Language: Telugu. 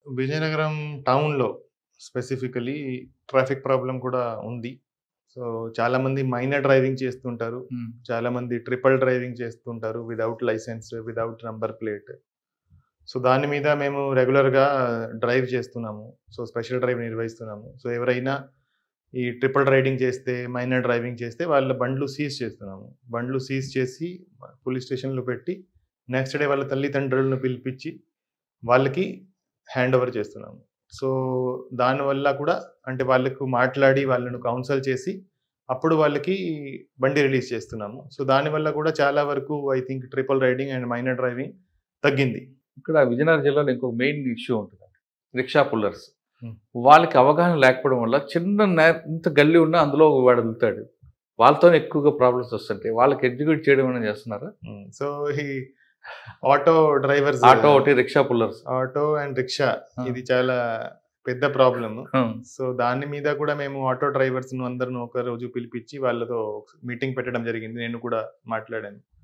విజయనగరం టౌన్‌లో స్పెసిఫికల్లీ ట్రాఫిక్ ప్రాబ్లమ్ కూడా ఉంది. సో, చాలామంది మైనర్ డ్రైవింగ్ చేస్తుంటారు. హ్మ్. చాలామంది ట్రిపుల్ డ్రైవింగ్ చేస్తుంటారు without licence, without number plate. So, దాని మీద మేము రెగ్యులర్‌గా డ్రైవ్ చేస్తున్నాము. సో, స్పెషల్ డ్రైవ్ నిర్వహిస్తున్నాము. సో, ఎవరైనా ఈ ట్రిపుల్ రైడింగ్ చేస్తే, మైనర్ డ్రైవింగ్ చేస్తే వాళ్ళ బండ్లు సీజ్ చేస్తున్నాము. బండ్లు సీజ్ చేసి పోలీస్ స్టేషన్‌లో పెట్టి నెక్స్ట్ డే వాళ్ళ తల్లిదండ్రులను పిలిపించి వాళ్ళకి హ్యాండ్ ఓవర్ చేస్తున్నాము. సో, దానివల్ల కూడా అంటే వాళ్ళకు మాట్లాడి వాళ్ళను కౌన్సెల్ చేసి అప్పుడు వాళ్ళకి బండి రిలీజ్ చేస్తున్నాము. సో, దానివల్ల కూడా చాలా వరకు I think triple riding and minor driving తగ్గింది. ఇక్కడ విజయనగరం జిల్లాలో ఇంకొక మెయిన్ ఇష్యూ ఉంటుందండి. Rickshaw pullers. హ్మ్. వాళ్ళకి అవగాహన లేకపోవడం వల్ల ఇంత గల్లీ ఉన్నా అందులో వాడు వెళ్తాడు. వాళ్ళతోనే ఎక్కువగా ప్రాబ్లమ్స్ వస్తుంటాయి. వాళ్ళకి ఎడ్యుకేట్ చేయడం ఏమైనా చేస్తున్నారా? సో, ఈ ఆటో డ్రైవర్స్ ఆటో ఒకటి, rickshaw pullers. Auto and rickshaw ఆ! ఇది చాలా పెద్ద ప్రాబ్లమ్. హ్మ్. సో, దాని మీద కూడా మేము ఆటో డ్రైవర్స్‌ను అందరిని ఒకరోజు పిలిపించి వాళ్ళతో మీటింగ్ పెట్టడం జరిగింది. నేను కూడా మాట్లాడాను.